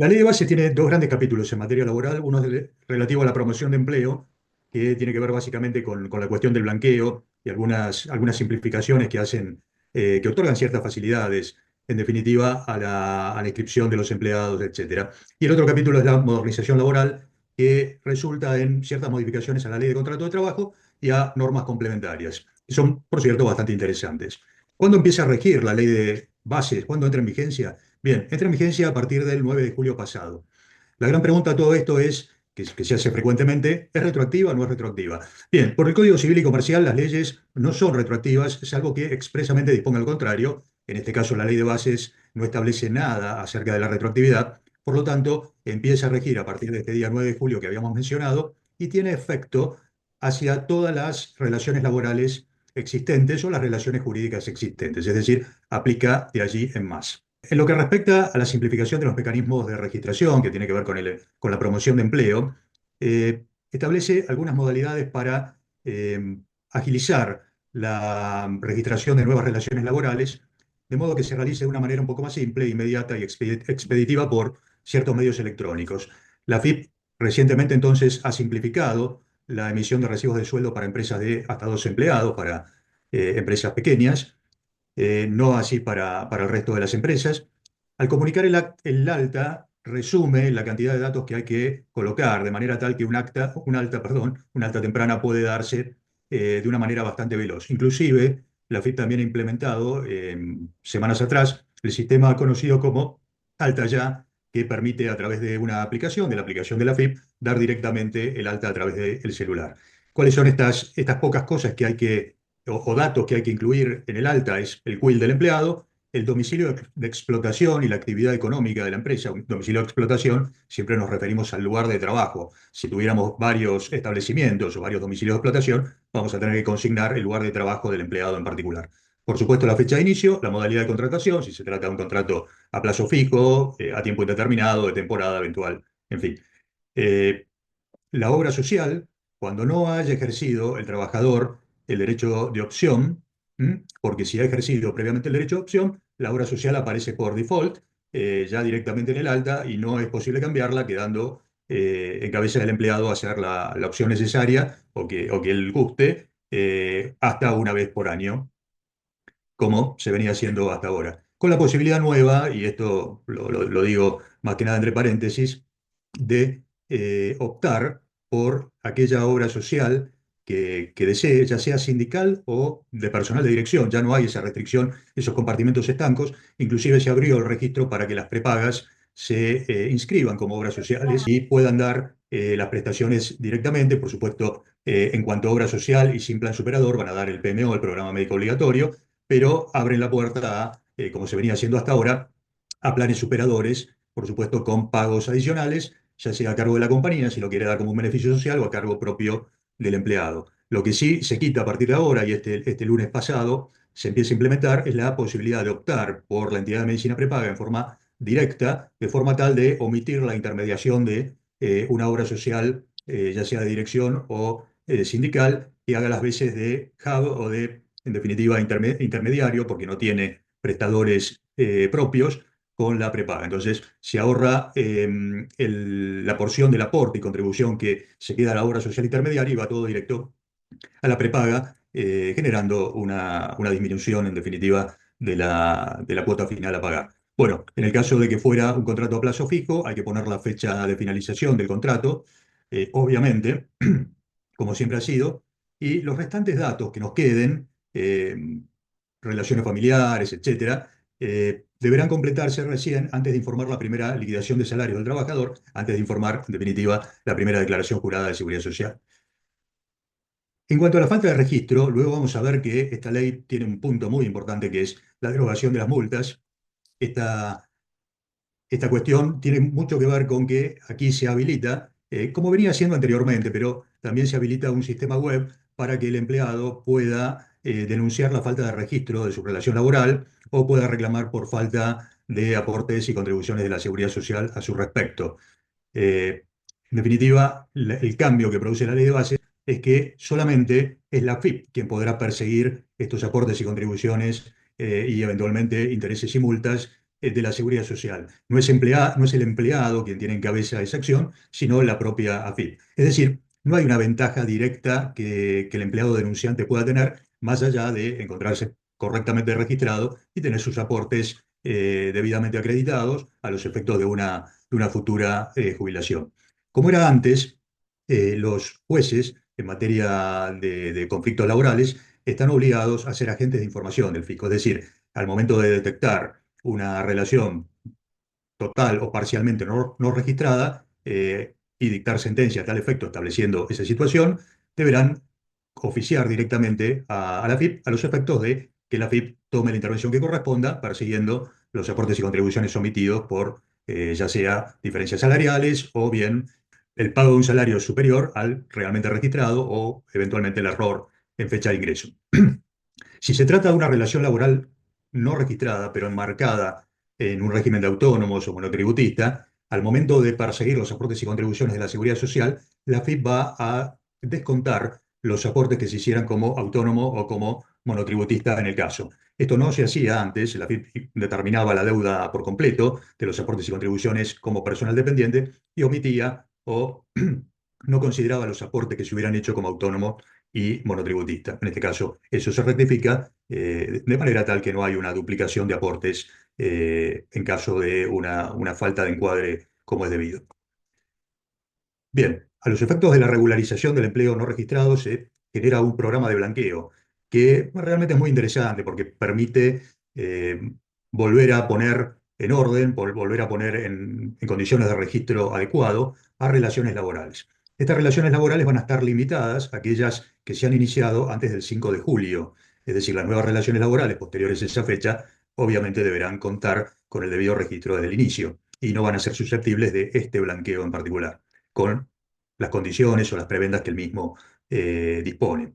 La ley de bases tiene dos grandes capítulos en materia laboral. Uno es relativo a la promoción de empleo, que tiene que ver básicamente con la cuestión del blanqueo y algunas simplificaciones que hacen, que otorgan ciertas facilidades, en definitiva, a la inscripción de los empleados, etcétera. Y el otro capítulo es la modernización laboral, que resulta en ciertas modificaciones a la ley de contrato de trabajo y a normas complementarias, que son, por cierto, bastante interesantes. ¿Cuándo empieza a regir la ley de bases? ¿Cuándo entra en vigencia? Bien, entra en vigencia a partir del 9 de julio pasado. La gran pregunta a todo esto es, que se hace frecuentemente, ¿es retroactiva o no es retroactiva? Bien, por el Código Civil y Comercial las leyes no son retroactivas, salvo que expresamente disponga al contrario. En este caso, la ley de bases no establece nada acerca de la retroactividad. Por lo tanto, empieza a regir a partir de este día 9 de julio que habíamos mencionado y tiene efecto hacia todas las relaciones laborales existentes o las relaciones jurídicas existentes, es decir, aplica de allí en más. En lo que respecta a la simplificación de los mecanismos de registración, que tiene que ver con la promoción de empleo, establece algunas modalidades para agilizar la registración de nuevas relaciones laborales, de modo que se realice de una manera un poco más simple, inmediata y expeditiva por ciertos medios electrónicos. La FIP recientemente entonces ha simplificado la emisión de recibos de sueldo para empresas de hasta 2 empleados, para empresas pequeñas, no así para el resto de las empresas. Al comunicar el alta, resume la cantidad de datos que hay que colocar, de manera tal que un alta temprana puede darse de una manera bastante veloz. Inclusive, la FIP también ha implementado semanas atrás el sistema conocido como Alta Ya, que permite a través de una aplicación, de la aplicación de la FIP, dar directamente el alta a través del celular. ¿Cuáles son estas pocas cosas que hay que o datos que hay que incluir en el alta? Es el CUIL del empleado, el domicilio de explotación y la actividad económica de la empresa. Un domicilio de explotación, siempre nos referimos al lugar de trabajo. Si tuviéramos varios establecimientos o varios domicilios de explotación, vamos a tener que consignar el lugar de trabajo del empleado en particular. Por supuesto, la fecha de inicio, la modalidad de contratación, si se trata de un contrato a plazo fijo, a tiempo indeterminado, de temporada eventual, en fin. Eh, la obra social, cuando no haya ejercido el trabajador el derecho de opción, porque si ha ejercido previamente el derecho de opción, la obra social aparece por default, ya directamente en el alta, y no es posible cambiarla, quedando en cabeza del empleado a hacer la opción necesaria o que él guste, hasta una vez por año, como se venía haciendo hasta ahora. Con la posibilidad nueva, y esto lo digo más que nada entre paréntesis, de optar por aquella obra social que desee, ya sea sindical o de personal de dirección. Ya no hay esa restricción, esos compartimentos estancos. Inclusive se abrió el registro para que las prepagas se inscriban como obras sociales y puedan dar las prestaciones directamente. Por supuesto, en cuanto a obra social y sin plan superador, van a dar el PMO, el programa médico obligatorio, pero abren la puerta a, como se venía haciendo hasta ahora, a planes superadores, por supuesto, con pagos adicionales, ya sea a cargo de la compañía, si lo quiere dar como un beneficio social, o a cargo propio del empleado. Lo que sí se quita a partir de ahora, y este lunes pasado se empieza a implementar, es la posibilidad de optar por la entidad de medicina prepaga en forma directa, de forma tal de omitir la intermediación de una obra social, ya sea de dirección o sindical, que haga las veces de hub o de, en definitiva, intermediario, porque no tiene prestadores propios con la prepaga. Entonces, se ahorra la porción del aporte y contribución que se queda a la obra social intermediaria y va todo directo a la prepaga, generando una disminución, en definitiva, de la cuota final a pagar. Bueno, en el caso de que fuera un contrato a plazo fijo, hay que poner la fecha de finalización del contrato, obviamente, como siempre ha sido, y los restantes datos que nos queden, relaciones familiares, etcétera, deberán completarse recién antes de informar la primera liquidación de salario del trabajador, antes de informar, en definitiva, la primera declaración jurada de seguridad social. En cuanto a la falta de registro, luego vamos a ver que esta ley tiene un punto muy importante, que es la derogación de las multas. Esta cuestión tiene mucho que ver con que aquí se habilita, como venía haciendo anteriormente, pero también se habilita un sistema web para que el empleado pueda denunciar la falta de registro de su relación laboral o pueda reclamar por falta de aportes y contribuciones de la seguridad social a su respecto. Eh, en definitiva, el cambio que produce la ley de base es que solamente es la FIP quien podrá perseguir estos aportes y contribuciones, y eventualmente intereses y multas de la Seguridad Social. No es el empleado quien tiene en cabeza esa acción, sino la propia AFIP. Es decir, no hay una ventaja directa que el empleado denunciante pueda tener, más allá de encontrarse correctamente registrado y tener sus aportes debidamente acreditados a los efectos de una futura jubilación. Como era antes, los jueces en materia de conflictos laborales están obligados a ser agentes de información del fisco, es decir, al momento de detectar una relación total o parcialmente no registrada y dictar sentencia a tal efecto estableciendo esa situación, deberán oficiar directamente a la FIP a los efectos de que la FIP tome la intervención que corresponda, persiguiendo los aportes y contribuciones omitidos por ya sea diferencias salariales o bien el pago de un salario superior al realmente registrado o eventualmente el error en fecha de ingreso. Si se trata de una relación laboral no registrada, pero enmarcada en un régimen de autónomos o monotributista, al momento de perseguir los aportes y contribuciones de la Seguridad Social, la AFIP va a descontar los aportes que se hicieran como autónomo o como monotributista en el caso. Esto no se hacía antes, la AFIP determinaba la deuda por completo de los aportes y contribuciones como personal dependiente y omitía o no consideraba los aportes que se hubieran hecho como autónomo y monotributista. En este caso, eso se rectifica de manera tal que no hay una duplicación de aportes en caso de una falta de encuadre como es debido. Bien, a los efectos de la regularización del empleo no registrado se genera un programa de blanqueo que realmente es muy interesante porque permite eh, volver a poner en orden, volver a poner en condiciones de registro adecuado a relaciones laborales. Estas relaciones laborales van a estar limitadas a aquellas que se han iniciado antes del 5 de julio, es decir, las nuevas relaciones laborales posteriores a esa fecha obviamente deberán contar con el debido registro desde el inicio y no van a ser susceptibles de este blanqueo en particular con las condiciones o las prebendas que el mismo dispone.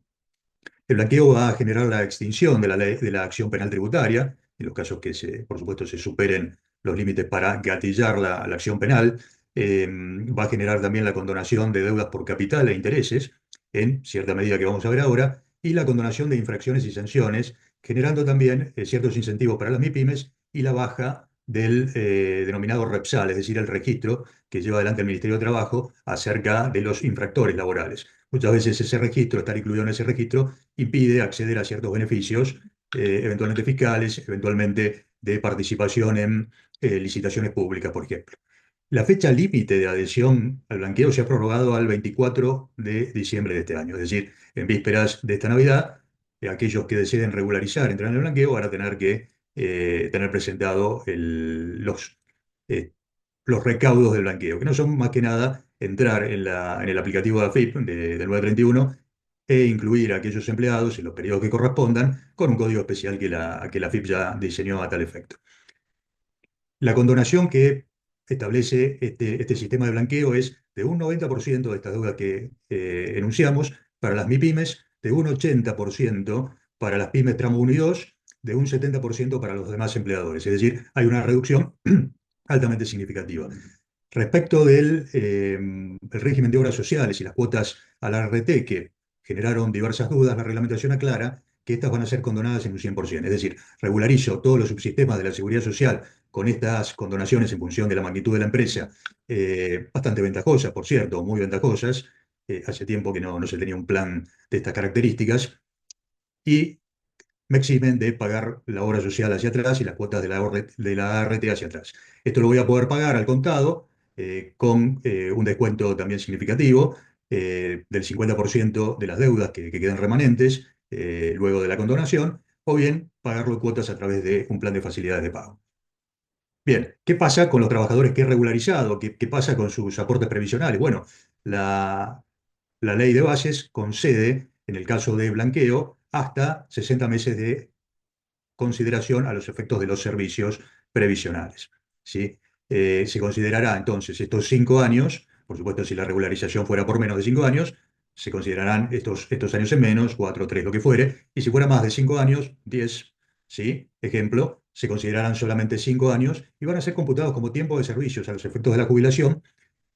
El blanqueo va a generar la extinción de de la acción penal tributaria, en los casos que, por supuesto, se superen los límites para gatillar la acción penal. Va a generar también la condonación de deudas por capital e intereses, en cierta medida que vamos a ver ahora, y la condonación de infracciones y sanciones, generando también ciertos incentivos para las MIPYMES y la baja del denominado REPSAL, es decir, el registro que lleva adelante el Ministerio de Trabajo acerca de los infractores laborales. Muchas veces ese registro, estar incluido en ese registro, impide acceder a ciertos beneficios, eventualmente fiscales, eventualmente de participación en licitaciones públicas, por ejemplo. La fecha límite de adhesión al blanqueo se ha prorrogado al 24 de diciembre de este año, es decir, en vísperas de esta Navidad, aquellos que deseen regularizar, entrar en el blanqueo, van a tener que tener presentado eh, los recaudos del blanqueo, que no son más que nada entrar en el aplicativo de AFIP del 931 e incluir a aquellos empleados en los periodos que correspondan con un código especial que la AFIP ya diseñó a tal efecto. La condonación que establece este sistema de blanqueo es de un 90% de estas deudas que enunciamos para las MIPYMES, de un 80% para las pymes tramo 1 y 2, de un 70% para los demás empleadores. Es decir, hay una reducción altamente significativa. Respecto el régimen de obras sociales y las cuotas a la RT que generaron diversas dudas, la reglamentación aclara que estas van a ser condonadas en un 100%. Es decir, regularizo todos los subsistemas de la seguridad social con estas condonaciones en función de la magnitud de la empresa, bastante ventajosas, por cierto, muy ventajosas. Hace tiempo que no se tenía un plan de estas características. Y me eximen de pagar la obra social hacia atrás y las cuotas de la ART hacia atrás. Esto lo voy a poder pagar al contado con un descuento también significativo del 50% de las deudas que quedan remanentes luego de la condonación, o bien pagarlo en cuotas a través de un plan de facilidades de pago. Bien, ¿qué pasa con los trabajadores que he regularizado? ¿Qué pasa con sus aportes previsionales? Bueno, la, la ley de bases concede, en el caso de blanqueo, hasta 60 meses de consideración a los efectos de los servicios previsionales. ¿Sí? Se considerará entonces estos 5 años, por supuesto si la regularización fuera por menos de 5 años, se considerarán estos años en menos, 4, 3, lo que fuere, y si fuera más de 5 años, 10, ¿sí? Ejemplo, se considerarán solamente 5 años y van a ser computados como tiempo de servicios a los efectos de la jubilación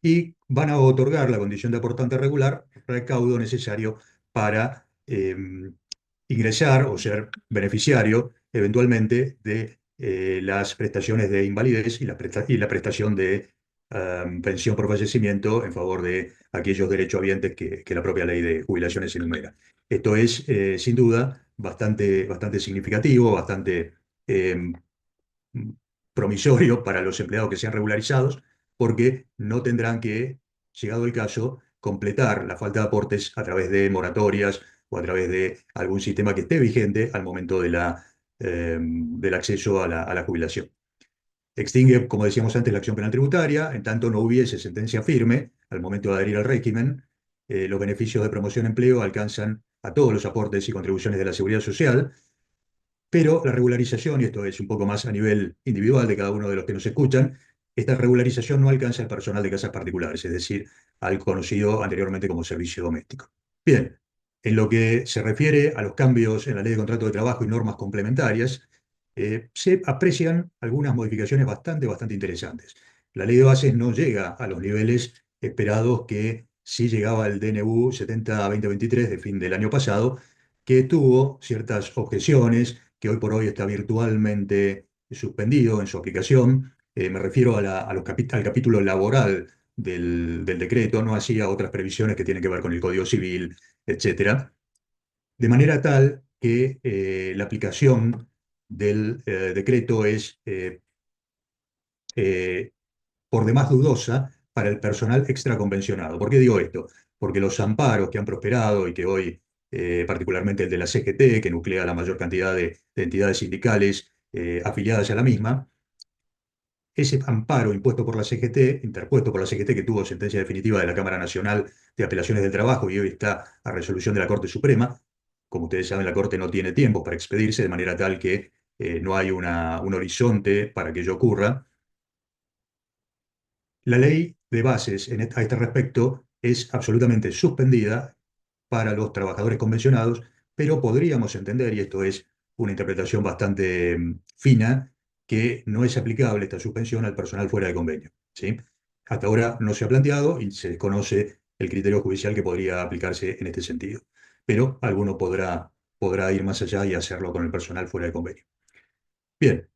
y van a otorgar la condición de aportante regular, recaudo necesario para ingresar o ser beneficiario eventualmente de las prestaciones de invalidez y la prestación de pensión por fallecimiento en favor de aquellos derechohabientes que la propia ley de jubilaciones enumera. Esto es, sin duda, bastante significativo, bastante eh, promisorio para los empleados que sean regularizados, porque no tendrán que, llegado el caso, completar la falta de aportes a través de moratorias o a través de algún sistema que esté vigente al momento del acceso a la jubilación. Extingue, como decíamos antes, la acción penal tributaria, en tanto no hubiese sentencia firme al momento de adherir al régimen. Los beneficios de promoción de empleo alcanzan a todos los aportes y contribuciones de la seguridad social, pero la regularización, y esto es un poco más a nivel individual de cada uno de los que nos escuchan, esta regularización no alcanza al personal de casas particulares, es decir, al conocido anteriormente como servicio doméstico. Bien, en lo que se refiere a los cambios en la ley de contrato de trabajo y normas complementarias, se aprecian algunas modificaciones bastante interesantes. La ley de bases no llega a los niveles esperados que sí llegaba el DNU 70-2023 de fin del año pasado, que tuvo ciertas objeciones, que hoy por hoy está virtualmente suspendido en su aplicación. Me refiero al capítulo laboral del decreto, no hacía otras previsiones que tienen que ver con el Código Civil, etcétera, de manera tal que la aplicación del decreto es eh, por demás dudosa para el personal extraconvencionado. ¿Por qué digo esto? Porque los amparos que han prosperado y que hoy, particularmente el de la CGT, que nuclea la mayor cantidad de entidades sindicales afiliadas a la misma, ese amparo impuesto por la CGT, interpuesto por la CGT, que tuvo sentencia definitiva de la Cámara Nacional de Apelaciones del Trabajo y hoy está a resolución de la Corte Suprema. Como ustedes saben, la Corte no tiene tiempo para expedirse, de manera tal que no hay un horizonte para que ello ocurra. La ley de bases a este respecto es absolutamente suspendida para los trabajadores convencionados, pero podríamos entender, y esto es una interpretación bastante fina, que no es aplicable esta suspensión al personal fuera de convenio, ¿sí? Hasta ahora no se ha planteado y se desconoce el criterio judicial que podría aplicarse en este sentido, pero alguno podrá ir más allá y hacerlo con el personal fuera de convenio. Bien,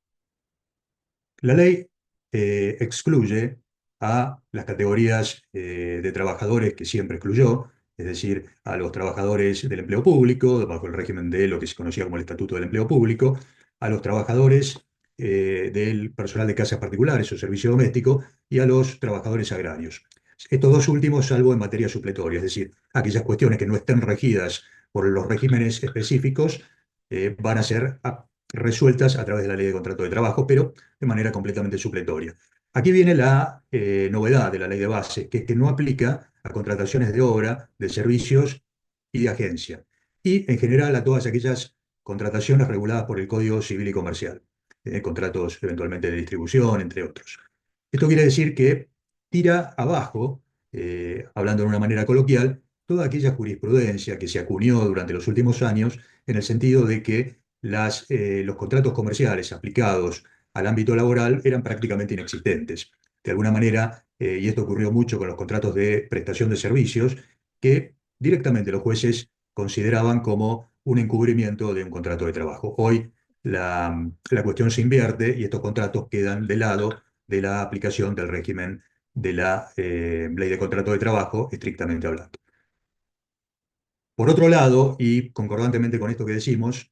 la ley excluye a las categorías de trabajadores que siempre excluyó, es decir, a los trabajadores del empleo público, bajo el régimen de lo que se conocía como el Estatuto del Empleo Público, a los trabajadores del personal de casas particulares o servicio doméstico y a los trabajadores agrarios. Estos dos últimos, salvo en materia supletoria, es decir, aquellas cuestiones que no estén regidas por los regímenes específicos, van a ser resueltas a través de la ley de contrato de trabajo, pero de manera completamente supletoria. Aquí viene la novedad de la ley de base, que es que no aplica a contrataciones de obra, de servicios y de agencia, y en general a todas aquellas contrataciones reguladas por el Código Civil y Comercial, contratos eventualmente de distribución, entre otros. Esto quiere decir que tira abajo, hablando de una manera coloquial, toda aquella jurisprudencia que se acuñó durante los últimos años en el sentido de que los contratos comerciales aplicados al ámbito laboral eran prácticamente inexistentes. De alguna manera, y esto ocurrió mucho con los contratos de prestación de servicios, que directamente los jueces consideraban como un encubrimiento de un contrato de trabajo. Hoy la cuestión se invierte y estos contratos quedan de lado de la aplicación del régimen de la ley de contrato de trabajo, estrictamente hablando. Por otro lado, y concordantemente con esto que decimos,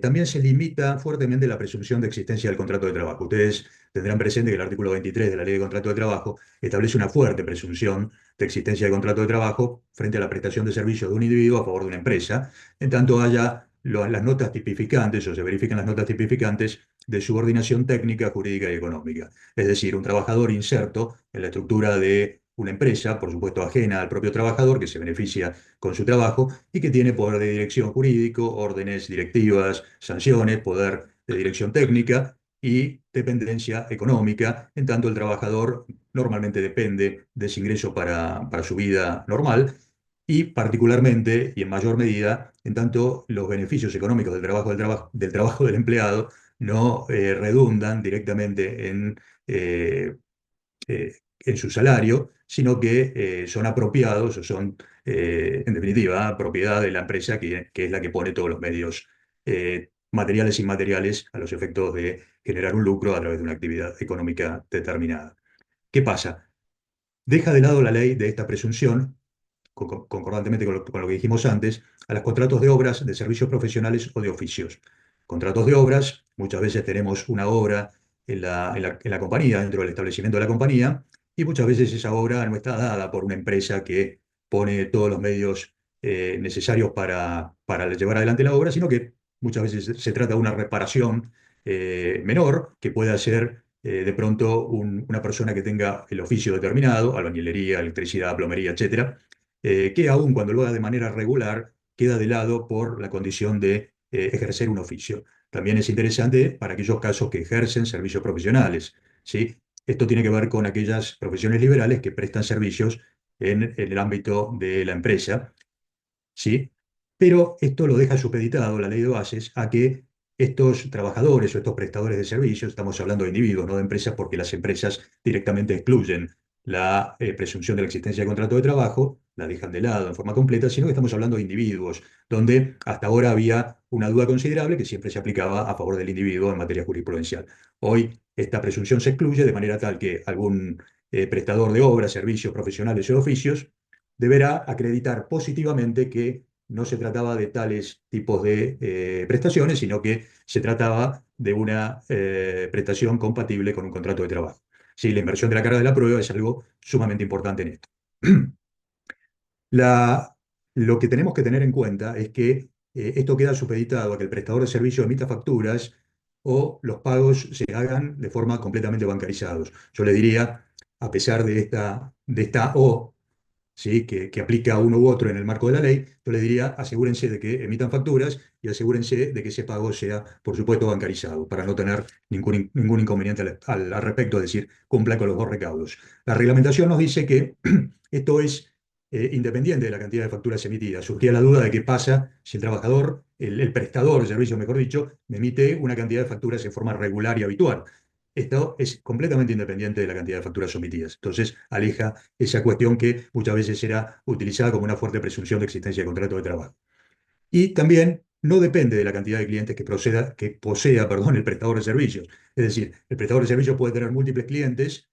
también se limita fuertemente la presunción de existencia del contrato de trabajo. Ustedes tendrán presente que el artículo 23 de la Ley de Contrato de Trabajo establece una fuerte presunción de existencia de contrato de trabajo frente a la prestación de servicios de un individuo a favor de una empresa, en tanto haya las notas tipificantes o se verifiquen las notas tipificantes de subordinación técnica, jurídica y económica. Es decir, un trabajador inserto en la estructura de una empresa, por supuesto ajena al propio trabajador, que se beneficia con su trabajo y que tiene poder de dirección jurídico, órdenes directivas, sanciones, poder de dirección técnica y dependencia económica, en tanto el trabajador normalmente depende de ese ingreso para su vida normal y particularmente y en mayor medida, en tanto los beneficios económicos del trabajo del empleado no redundan directamente en su salario, sino que son apropiados o son, en definitiva, propiedad de la empresa que es la que pone todos los medios materiales e inmateriales a los efectos de generar un lucro a través de una actividad económica determinada. ¿Qué pasa? Deja de lado la ley de esta presunción, concordantemente con lo que dijimos antes, a los contratos de obras, de servicios profesionales o de oficios. Contratos de obras, muchas veces tenemos una obra en la compañía, dentro del establecimiento de la compañía, y muchas veces esa obra no está dada por una empresa que pone todos los medios necesarios para llevar adelante la obra, sino que muchas veces se trata de una reparación menor que puede hacer de pronto una persona que tenga el oficio determinado, albañilería, electricidad, plomería, etcétera, que aun cuando lo haga de manera regular, queda de lado por la condición de ejercer un oficio. También es interesante para aquellos casos que ejercen servicios profesionales, ¿sí? Esto tiene que ver con aquellas profesiones liberales que prestan servicios en el ámbito de la empresa, ¿sí? Pero esto lo deja supeditado, la ley de bases, a que estos trabajadores o estos prestadores de servicios, estamos hablando de individuos, no de empresas, porque las empresas directamente excluyen la presunción de la existencia de contrato de trabajo, la dejan de lado en forma completa, sino que estamos hablando de individuos, donde hasta ahora había una duda considerable que siempre se aplicaba a favor del individuo en materia jurisprudencial. Hoy esta presunción se excluye de manera tal que algún prestador de obras, servicios profesionales o oficios deberá acreditar positivamente que no se trataba de tales tipos de prestaciones, sino que se trataba de una prestación compatible con un contrato de trabajo. Sí, la inversión de la carga de la prueba es algo sumamente importante en esto. La- lo que tenemos que tener en cuenta es que esto queda supeditado a que el prestador de servicio emita facturas o los pagos se hagan de forma completamente bancarizados. Yo le diría, a pesar de esta o, ¿sí? que aplica a uno u otro en el marco de la ley, yo le diría, asegúrense de que emitan facturas y asegúrense de que ese pago sea, por supuesto, bancarizado, para no tener ningún inconveniente al respecto, es decir, cumpla con los dos recaudos. La reglamentación nos dice que esto es independiente de la cantidad de facturas emitidas. Surgía la duda de qué pasa si el trabajador, el prestador de servicio, mejor dicho, me emite una cantidad de facturas en forma regular y habitual. Esto es completamente independiente de la cantidad de facturas sometidas. Entonces, aleja esa cuestión que muchas veces era utilizada como una fuerte presunción de existencia de contrato de trabajo. Y también no depende de la cantidad de clientes que posea, perdón, el prestador de servicios. Es decir, el prestador de servicios puede tener múltiples clientes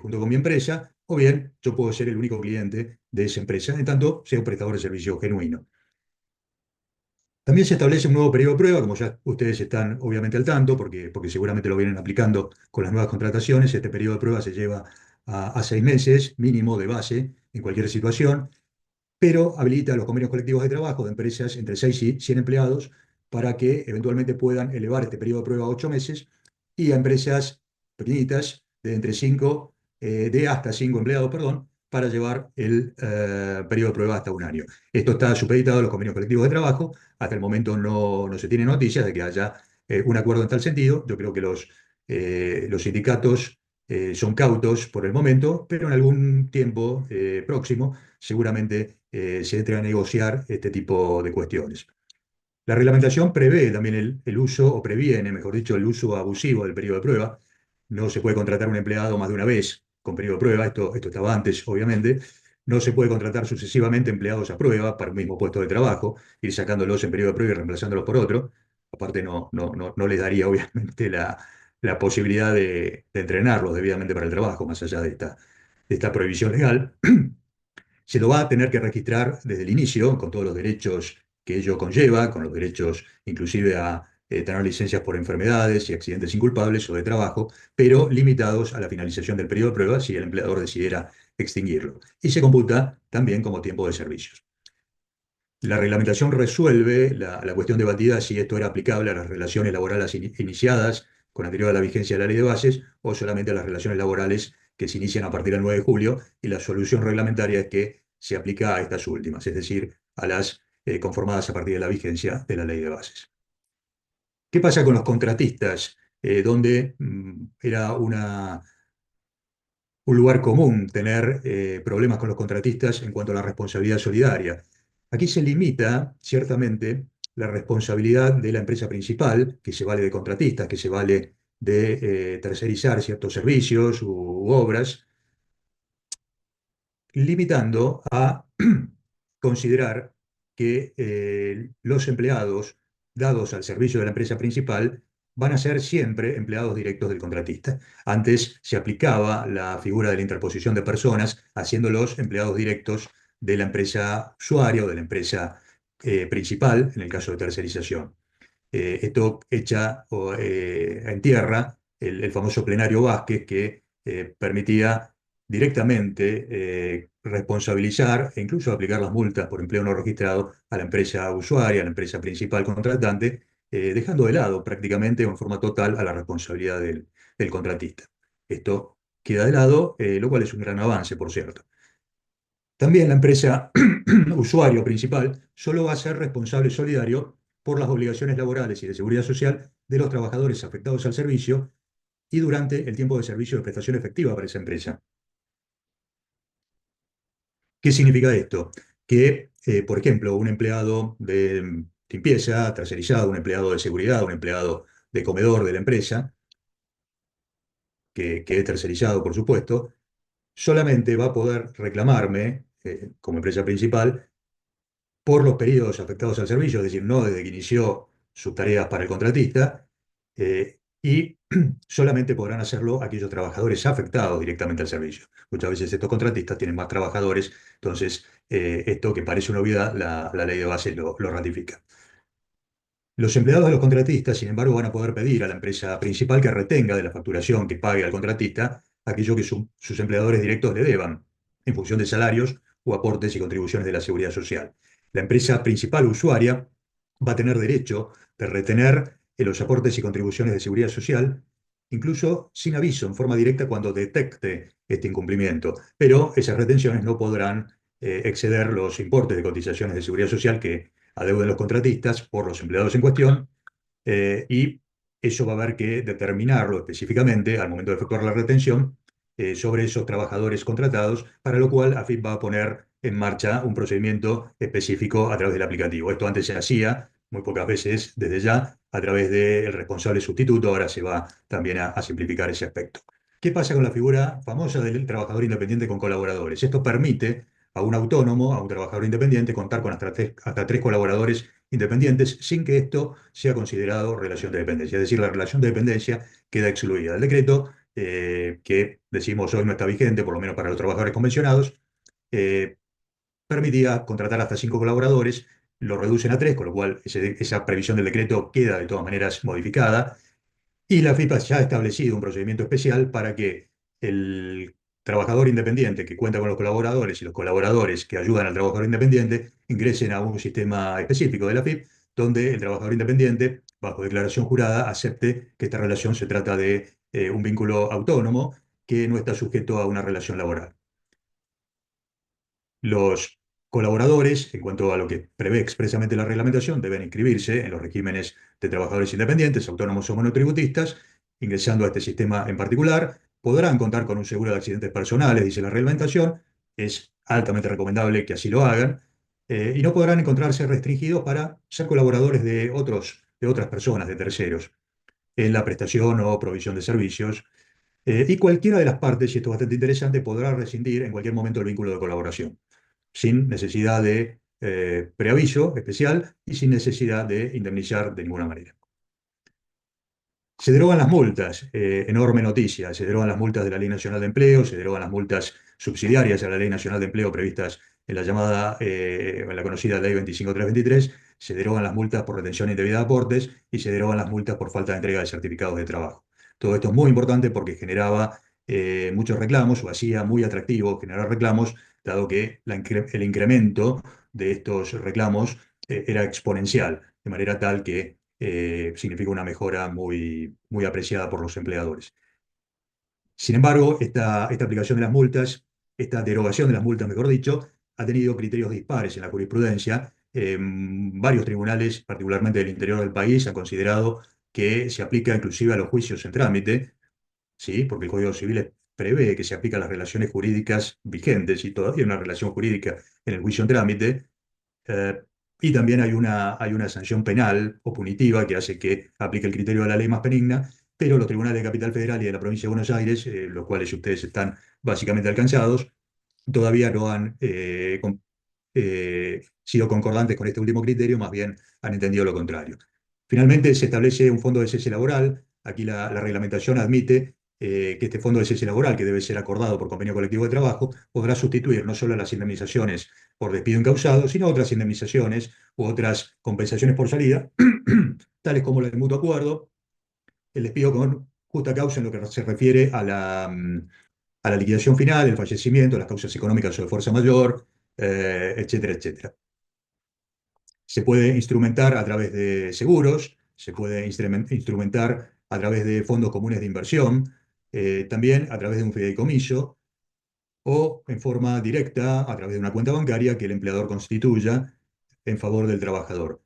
junto con mi empresa, o bien yo puedo ser el único cliente de esa empresa, en tanto sea un prestador de servicio genuino. También se establece un nuevo periodo de prueba, como ya ustedes están obviamente al tanto, porque seguramente lo vienen aplicando con las nuevas contrataciones. Este periodo de prueba se lleva a 6 meses mínimo de base en cualquier situación, pero habilita los convenios colectivos de trabajo de empresas entre 6 y 100 empleados para que eventualmente puedan elevar este periodo de prueba a 8 meses, y a empresas pequeñitas de entre 5, de hasta 5 empleados, perdón, para llevar el periodo de prueba hasta 1 año. Esto está supeditado a los convenios colectivos de trabajo. Hasta el momento no se tiene noticias de que haya un acuerdo en tal sentido. Yo creo que los sindicatos son cautos por el momento, pero en algún tiempo próximo seguramente se entre a negociar este tipo de cuestiones. La reglamentación prevé también el uso, o previene, mejor dicho, el uso abusivo del periodo de prueba. No se puede contratar un empleado más de una vez con periodo de prueba, esto estaba antes, obviamente. No se puede contratar sucesivamente empleados a prueba para un mismo puesto de trabajo, ir sacándolos en periodo de prueba y reemplazándolos por otro. Aparte, no les daría, obviamente, la posibilidad de entrenarlos debidamente para el trabajo, más allá de esta prohibición legal. Se lo va a tener que registrar desde el inicio, con todos los derechos que ello conlleva, con los derechos inclusive a tener licencias por enfermedades y accidentes inculpables o de trabajo, pero limitados a la finalización del periodo de prueba si el empleador decidiera extinguirlo. Y se computa también como tiempo de servicios. La reglamentación resuelve la cuestión debatida si esto era aplicable a las relaciones laborales iniciadas con anterior a la vigencia de la ley de bases o solamente a las relaciones laborales que se inician a partir del 9 de julio, y la solución reglamentaria es que se aplica a estas últimas, es decir, a las conformadas a partir de la vigencia de la ley de bases. ¿Qué pasa con los contratistas? Donde era un lugar común tener problemas con los contratistas en cuanto a la responsabilidad solidaria. Aquí se limita, ciertamente, la responsabilidad de la empresa principal, que se vale de contratistas, que se vale de tercerizar ciertos servicios u obras, limitando a considerar que los empleados dados al servicio de la empresa principal van a ser siempre empleados directos del contratista. Antes se aplicaba la figura de la interposición de personas, haciéndolos empleados directos de la empresa usuaria o de la empresa principal, en el caso de tercerización. Esto echa en tierra el famoso plenario Vázquez que permitía directamente responsabilizar e incluso aplicar las multas por empleo no registrado a la empresa usuaria, a la empresa principal contratante, dejando de lado prácticamente en forma total a la responsabilidad del contratista. Esto queda de lado, lo cual es un gran avance, por cierto. También la empresa usuario principal solo va a ser responsable solidario por las obligaciones laborales y de seguridad social de los trabajadores afectados al servicio y durante el tiempo de servicio de prestación efectiva para esa empresa. ¿Qué significa esto? Que, por ejemplo, un empleado de limpieza, tercerizado, un empleado de seguridad, un empleado de comedor de la empresa, que es tercerizado, por supuesto, solamente va a poder reclamarme, como empresa principal, por los periodos afectados al servicio, es decir, no desde que inició sus tareas para el contratista, y solamente podrán hacerlo aquellos trabajadores afectados directamente al servicio. Muchas veces estos contratistas tienen más trabajadores, entonces esto que parece una obviedad, la ley de base lo ratifica. Los empleados de los contratistas, sin embargo, van a poder pedir a la empresa principal que retenga de la facturación que pague al contratista aquello que sus empleadores directos le deban, en función de salarios o aportes y contribuciones de la seguridad social. La empresa principal usuaria va a tener derecho de retener los aportes y contribuciones de seguridad social, incluso sin aviso, en forma directa cuando detecte este incumplimiento. Pero esas retenciones no podrán exceder los importes de cotizaciones de seguridad social que adeuden los contratistas por los empleados en cuestión, y eso va a haber que determinarlo específicamente al momento de efectuar la retención sobre esos trabajadores contratados, para lo cual AFIP va a poner en marcha un procedimiento específico a través del aplicativo. Esto antes se hacía muy pocas veces desde ya a través del responsable sustituto, ahora se va también a simplificar ese aspecto. ¿Qué pasa con la figura famosa del trabajador independiente con colaboradores? Esto permite a un autónomo, a un trabajador independiente, contar con hasta tres colaboradores independientes sin que esto sea considerado relación de dependencia. Es decir, la relación de dependencia queda excluida. El decreto, que decimos hoy no está vigente, por lo menos para los trabajadores convencionados, eh, permitía contratar hasta cinco colaboradores, lo reducen a tres, con lo cual esa previsión del decreto queda de todas maneras modificada. Y la FIPA ya ha establecido un procedimiento especial para que el trabajador independiente que cuenta con los colaboradores y los colaboradores que ayudan al trabajador independiente ingresen a un sistema específico de la FIP, donde el trabajador independiente, bajo declaración jurada, acepte que esta relación se trata de un vínculo autónomo que no está sujeto a una relación laboral. Los colaboradores, en cuanto a lo que prevé expresamente la reglamentación, deben inscribirse en los regímenes de trabajadores independientes, autónomos o monotributistas, ingresando a este sistema en particular. Podrán contar con un seguro de accidentes personales, dice la reglamentación. Es altamente recomendable que así lo hagan. Y no podrán encontrarse restringidos para ser colaboradores de otras personas, de terceros, en la prestación o provisión de servicios. Y cualquiera de las partes, y esto es bastante interesante, podrá rescindir en cualquier momento el vínculo de colaboración sin necesidad de preaviso especial y sin necesidad de indemnizar de ninguna manera. Se derogan las multas, enorme noticia, se derogan las multas de la Ley Nacional de Empleo, se derogan las multas subsidiarias a la Ley Nacional de Empleo previstas en la llamada, en la conocida Ley 25323, se derogan las multas por retención indebida de aportes y se derogan las multas por falta de entrega de certificados de trabajo. Todo esto es muy importante porque generaba muchos reclamos o hacía muy atractivo generar reclamos, dado que el incremento de estos reclamos era exponencial, de manera tal que significa una mejora muy apreciada por los empleadores. Sin embargo, esta aplicación de las multas, esta derogación de las multas, mejor dicho, ha tenido criterios dispares en la jurisprudencia. Varios tribunales, particularmente del interior del país, han considerado que se aplica inclusive a los juicios en trámite, ¿sí? Porque el Código Civil prevé que se aplica a las relaciones jurídicas vigentes y todavía hay una relación jurídica en el juicio en trámite. Eh, y también hay una sanción penal o punitiva que hace que aplique el criterio de la ley más benigna, pero los tribunales de Capital Federal y de la provincia de Buenos Aires, los cuales ustedes están básicamente alcanzados, todavía no han sido concordantes con este último criterio, más bien han entendido lo contrario. Finalmente, se establece un fondo de cese laboral. Aquí la reglamentación admite que este fondo de cese laboral, que debe ser acordado por convenio colectivo de trabajo, podrá sustituir no solo las indemnizaciones por despido incausado, sino otras indemnizaciones u otras compensaciones por salida, tales como la de mutuo acuerdo, el despido con justa causa en lo que se refiere a la liquidación final, el fallecimiento, las causas económicas o de fuerza mayor, etcétera, etcétera. Se puede instrumentar a través de seguros, se puede instrumentar a través de fondos comunes de inversión, también a través de un fideicomiso o en forma directa a través de una cuenta bancaria que el empleador constituya en favor del trabajador.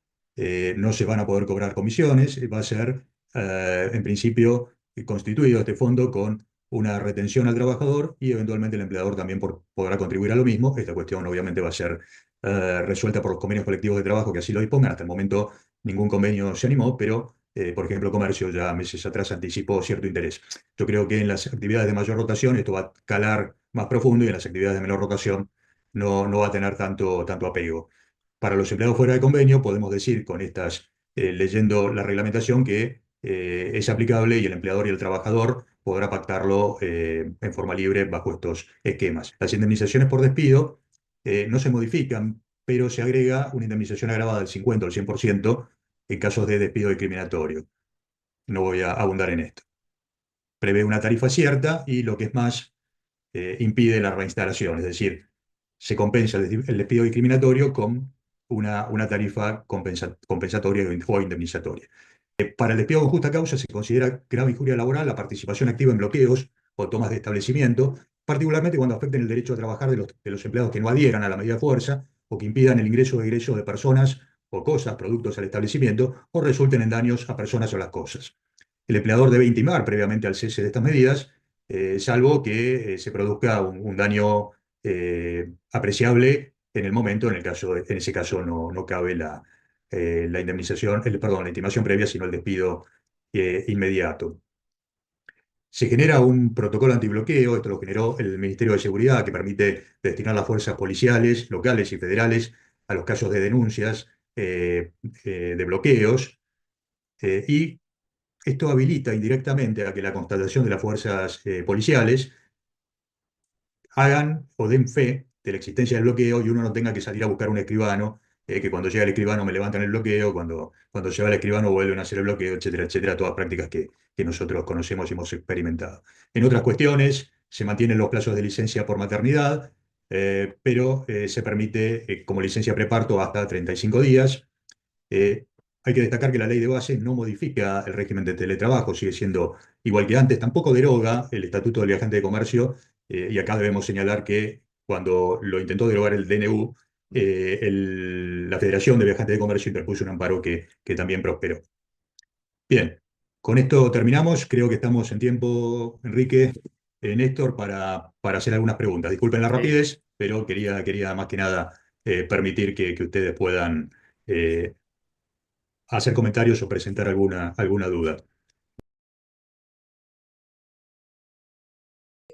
No se van a poder cobrar comisiones, va a ser en principio constituido este fondo con una retención al trabajador y eventualmente el empleador también podrá contribuir a lo mismo. Esta cuestión obviamente va a ser resuelta por los convenios colectivos de trabajo que así lo dispongan. Hasta el momento ningún convenio se animó, pero por ejemplo Comercio ya meses atrás anticipó cierto interés. Yo creo que en las actividades de mayor rotación esto va a calar más profundo y en las actividades de menor rotación no va a tener tanto apego. Para los empleados fuera de convenio podemos decir con estas, leyendo la reglamentación, que es aplicable y el empleador y el trabajador podrá pactarlo en forma libre bajo estos esquemas. Las indemnizaciones por despido no se modifican, pero se agrega una indemnización agravada del 50 o el 100% en casos de despido discriminatorio. No voy a abundar en esto. Prevé una tarifa cierta y lo que es más, impide la reinstalación, es decir, se compensa el despido discriminatorio con una tarifa compensatoria o indemnizatoria. Para el despido con justa causa se considera grave injuria laboral la participación activa en bloqueos o tomas de establecimiento, particularmente cuando afecten el derecho a trabajar de los empleados que no adhieran a la medida de fuerza o que impidan el ingreso o egreso de personas o cosas, productos al establecimiento, o resulten en daños a personas o las cosas. El empleador debe intimar previamente al cese de estas medidas, salvo que se produzca un daño apreciable en el momento. En ese caso no cabe la indemnización, perdón, la intimación previa, sino el despido inmediato. Se genera un protocolo antibloqueo, esto lo generó el Ministerio de Seguridad, que permite destinar las fuerzas policiales, locales y federales a los casos de denuncias de bloqueos, y esto habilita indirectamente a que la constatación de las fuerzas policiales hagan o den fe de la existencia del bloqueo y uno no tenga que salir a buscar un escribano, que cuando llega el escribano me levantan el bloqueo, cuando se va el escribano vuelven a hacer el bloqueo, etcétera, etcétera, todas prácticas que nosotros conocemos y hemos experimentado. En otras cuestiones se mantienen los plazos de licencia por maternidad, pero se permite como licencia preparto hasta 35 días. Eh, Hay que destacar que la ley de base no modifica el régimen de teletrabajo, sigue siendo igual que antes, tampoco deroga el Estatuto del Viajante de Comercio, y acá debemos señalar que cuando lo intentó derogar el DNU, la Federación de Viajantes de Comercio interpuso un amparo que también prosperó. Bien, con esto terminamos. Creo que estamos en tiempo, Enrique, Néstor, para hacer algunas preguntas. Disculpen la Sí. rapidez, pero quería más que nada permitir que ustedes puedan hacer comentarios o presentar alguna duda.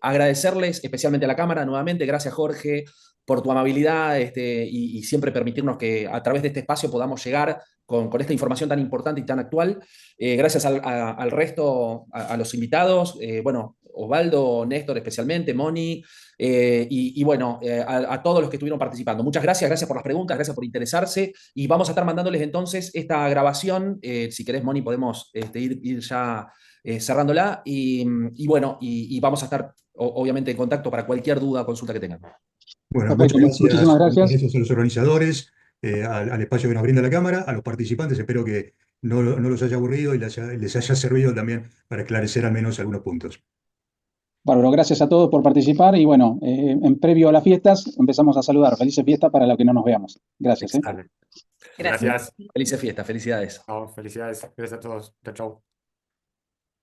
Agradecerles especialmente a la Cámara nuevamente. Gracias, Jorge, por tu amabilidad y siempre permitirnos que a través de este espacio podamos llegar con esta información tan importante y tan actual. Gracias al resto, a los invitados, bueno, Osvaldo, Néstor especialmente, Moni, bueno, a todos los que estuvieron participando. Muchas gracias por las preguntas, gracias por interesarse y vamos a estar mandándoles entonces esta grabación. Si querés, Moni, podemos ir ya cerrándola bueno, y vamos a estar obviamente en contacto para cualquier duda o consulta que tengan. Bueno, muchas Perfecto, muchísimas gracias. gracias a los organizadores, al espacio que nos brinda la Cámara, a los participantes. Espero que no los haya aburrido y les haya servido también para esclarecer al menos algunos puntos. Bárbaro, gracias a todos por participar y bueno, en previo a las fiestas empezamos a saludar. Felices fiestas para los que no nos veamos. Gracias. Gracias. Felices fiestas, felicidades. Chao, felicidades. Gracias a todos. Chao, chao.